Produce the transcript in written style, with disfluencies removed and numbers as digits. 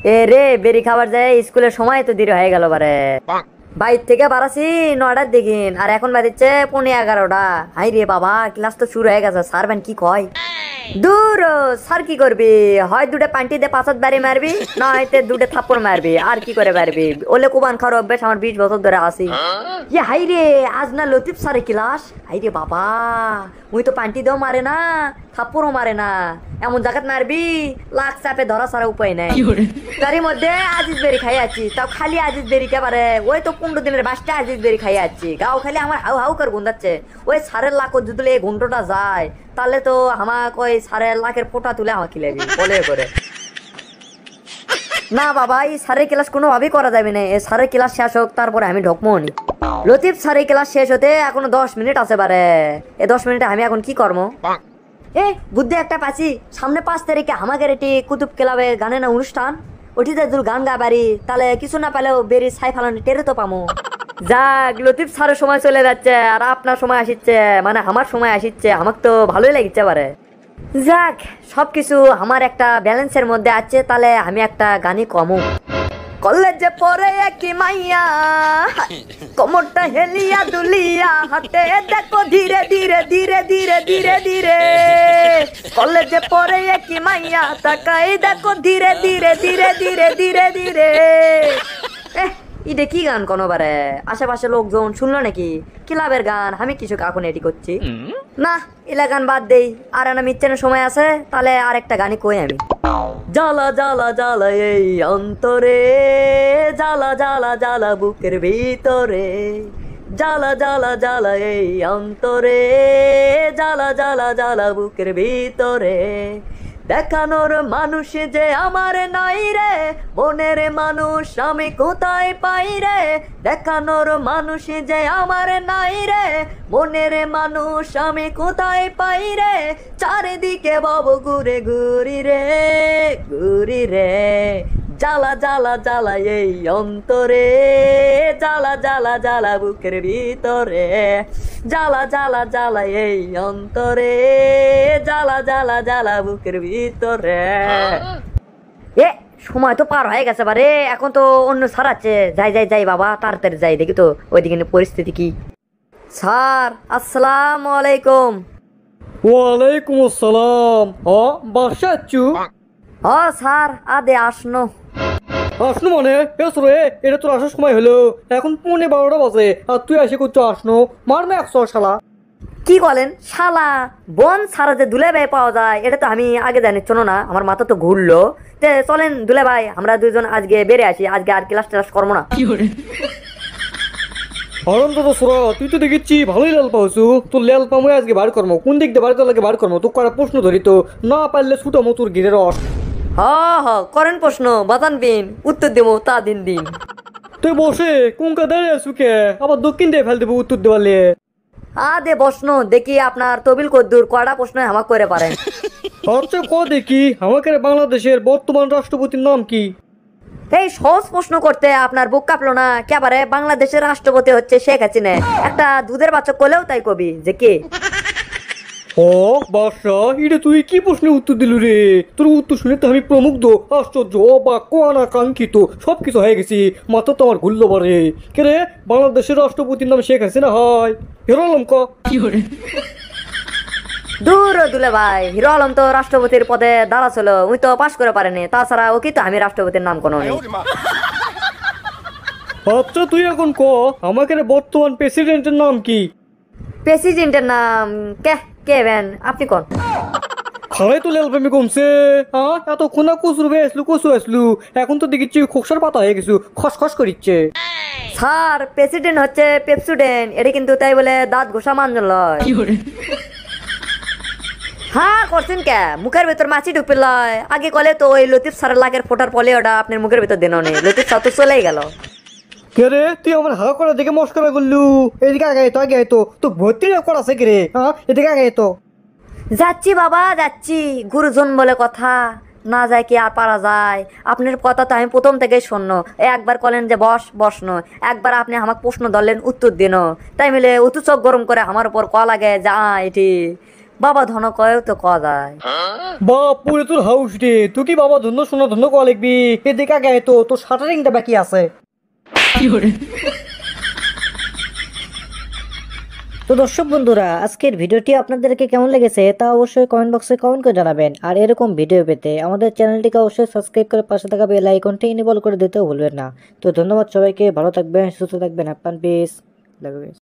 এ রে বেরি খাবার যায় স্কুলের সময় তো দেরি হয়ে গেল বারে। বাইর থেকে বাড়াছি 9টার দিকে আর এখন বাজছে 11:15। হাই রে বাবা, ক্লাস তো শুরু হয়ে গেছে। স্যার কি কয়? দূর, স্যার কি করবি? হয় দুটো পান্টি দিয়ে পাঁচাত বাড়ি মারবি, না হয়তো দুটো থাপ্পড় মারবি। আর কি করে মারবি? ওলে কুবান খাওয়ার অভ্যেস আমার 20 বছর ধরে আসি। ইয়ে হাই রে, আজ না লতিফ স্যারের ক্লাস। হাই রে বাবা, মুই তো পান্টি দেও মারে না, থাপ্পড়ও মারে না, এমন জায়গাত মারবি লাখ চাপে ধরা ছাড়া উপায় নাই। তারই মধ্যে আজিজ বেরি খাই আছি, তাও খালি আজিজ বেরি কে পারে? ওই তো 15 দিনের বাসটা আজিজ বেরি খাই আছি, গাও খালি আমার হাউ হাউ করে গুন্দাচ্ছে। ওই সারের লাখ যদি এই ঘন্টটা যায় তাহলে তো আমাকে ওই 1.5 লাখের ফোঁটা তুলে আমাকে খিলাবি বলে করে। না বাবা, এই সারের ক্লাস কোনোভাবেই করা যাবে না। এই সারের ক্লাস শেষ হোক তারপরে আমি ঢকমো নি। লতিফ সারের ক্লাস শেষ হতে এখনো 10 মিনিট আছে বারে। এই 10 মিনিটে আমি এখন কি করবো? এ বুদ্ধি একটা পাচ্ছি, সামনে 5 তারিখে আমাদের এটি কুতুব ক্লাবে গানের না অনুষ্ঠান, ওটিতে যদি গান গাবারি তাহলে কিছু না পেলেও বেরি সাই ফালানো টেরে তো পামো। যাক, লতিফ স্যারের সময় চলে যাচ্ছে আর আপনার সময় আসিচ্ছে, মানে আমার সময় আসিচ্ছে। আমাকে তো ভালোই লাগছে পারে। যাক, সবকিছু আমার একটা ব্যালেন্সের মধ্যে আছে। তাহলে আমি একটা গানই কমু। কলেজে পড়ে কি মাইয়া, কোমরটা হেলিয়া দুলিয়া, হাতে দেখো ধীরে ধীরে ধীরে ধীরে ধীরে ধীরে। কলেজে পড়ে কি মাইয়া, তাকাই দেখো ধীরে ধীরে ধীরে ধীরে ধীরে ধীরে। এটা কি গান কোনোবারে? আশেপাশে লোকজন শুনলো নাকি? ক্লাবের গান, আমি কিছু এখন এটি করছি না। এলা গান বাদ দেই, আর না মিচ্ছানের সময় আছে, তাহলে আরেকটা গানই কই আমি। জ্বালা জ্বালা জ্বালা এই অন্তরে, জ্বালা জ্বালা জ্বালা বুকের ভিতরে, জ্বালা জ্বালা জ্বালা এই অন্তরে, জ্বালা জ্বালা জ্বালা বুকের ভিতরে। দেখানোর মানুষ যে আমার নাই রে, মনের মানুষ আমি কোথায় পাই রে? দেখানোর মানুষ যে আমার নাই রে, মনের মানুষ আমি কোথায় পাই রে? চারিদিকে বব ঘুরে ঘুরি রে, ঘুরি রে। জ্বালা জ্বালা জ্বালা এই অন্তরে, জ্বালা জ্বালা জ্বালা বুকের ভিতরে, জ্বালা জ্বালা জ্বালা এই অন্তরে, জ্বালা জ্বালা জ্বালা বুকের ভিতরে। এ সময় তো পার হয়ে গেছে বারে, এখন তো অন্য স্যার আছে। যাই যাই যাই বাবা, তাড়াতাড়ি যাই, দেখি তো ওইদিকে পরিস্থিতি কি। স্যার আসসালামু আলাইকুম। ওয়ালাইকুম আসসালাম। বাসা আছু? স্যার আদে আসনো। আসনো মানে এসো রে, এটা তোর আসার সময় হলো। এখন 12:15 বাজে আর তুই এসে করছো আসনো? মারবে 100 শালা। কি বলেন শালা? বন সারা যে দুলে ভাই পাওয়া যায় এটা তো আমি আগে জানি, শোনো না আমার মাথা তো ঘুরলো। তে চলেন দুলে ভাই, আমরা দুজন আজকে বেড়ে আসি, আজকে আর ক্লাস টেলাস করবো না। আরাম দাদা সোরা, তুই তো দেখেছি ভালোই লাল পাওছু। তোর লাল পামে আজকে বার কর্ম, কোন দিক দিয়ে বার করলে বার কর্ম? তোর করা প্রশ্ন ধরি তো, না পারলে ছুটো মতুর গিরে রস। হ হ করেন প্রশ্ন, বাতান বিন উত্তর দেবো তা দিন দিন। তুই বসে কোনকা দাঁড়িয়ে আছু কে? আবার দক্ষিণ দিয়ে ফেল দেবো উত্তর দেওয়ালে। দে প্রশ্ন দেখি আপনার তবিল কদ্দুর কয়টা প্রশ্ন আমাকে করে পারেন। আচ্ছা ক দেখি, আমাকে বাংলাদেশের বর্তমান রাষ্ট্রপতির নাম কি? এই সহজ প্রশ্ন করতে আপনার বুক কাঁপলো না কেবারে? বাংলাদেশের রাষ্ট্রপতি হচ্ছে শেখ হাসিনা। একটা দুধের বাচ্চা কোলেও তাই কবি যে কে। বাদশা, এটা তুই কি প্রশ্নের উত্তর দিলু রে? তোর উত্তর শুনে তো আমি প্রমুগ্ধ, আশ্চর্য, অবাক, অনাকাঙ্ক্ষিত সবকিছু হয়ে গেছি। মাথা তো আমার ঘুরলো বারে। কে রে, বাংলাদেশের রাষ্ট্রপতির নাম শেখ হাসিনা হয়? হিরো আলম ক। দূর দুলে ভাই, হিরো আলম তো রাষ্ট্রপতির পদে দাঁড়া ছিল, উনি তো পাশ করে পারেনি। তাছাড়া ও কি তো আমি রাষ্ট্রপতির নাম কোনো নেই। আচ্ছা তুই এখন ক, আমাকে বর্তমান প্রেসিডেন্টের নাম কি? প্রেসিডেন্টের নাম কে কে বেন আপনি কোন? খালাই তো লেল প্রেমী কমছে। এত খোনা কচুর বে আসলু, কচু আসলু, এখন তো দেখেছি খোকসার পাতা হয়ে গেছু, খসখস করিচ্ছে। স্যার প্রেসিডেন্ট হচ্ছে পেপসুডেন্ট, এটা কিন্তু তাই বলে দাঁত ঘোষা মানজন লয়। হ্যাঁ করছেন কে? মুখের ভেতর মাছি ঢুকবে লয়। আগে কলে তো ওই লতিফ স্যারের লাখের ফোটার পলে ওটা আপনার মুখের ভেতর দেন নেই, লতিফ স্যার তো চলেই গেল। কে রে, তুই আমার হা করা দেখে মস্করা করলু? এদিকে আগে তো আগে তো তো ভর্তি করাছে কে রে? এদিকে আগে তো। যাচ্ছি বাবা যাচ্ছি, গুরুজন বলে কথা, না যায় কি আর পারা যায়? আপনার কথা তো আমি প্রথম থেকেই শূন্য। একবার কলেন যে বস বসনো, একবার আপনি আমাকে প্রশ্ন ধরলেন উত্তর দিন, তাই মিলে উতু চোখ গরম করে আমার উপর ক লাগে যা এটি বাবা ধন কয়েও তো কয়া যায়। বাপ পুরে তোর হাউস রে, তুই কি বাবা ধন্য সোনা ধন্য কয়া লিখবি? এদিকে আগে তো তোর শাটারিংটা বাকি আছে। তো দর্শক বন্ধুরা, আজকের ভিডিওটি আপনাদেরকে কেমন লেগেছে তা অবশ্যই কমেন্ট বক্সে কমেন্ট করে জানাবেন। আর এরকম ভিডিও পেতে আমাদের চ্যানেলটিকে অবশ্যই সাবস্ক্রাইব করে পাশে থাকা বেল আইকনটি ইনেবল করে দিতেও ভুলবেন না। তো ধন্যবাদ সবাইকে, ভালো থাকবেন, সুস্থ থাকবেন, হ্যাপি পিস, লাভ ইউ।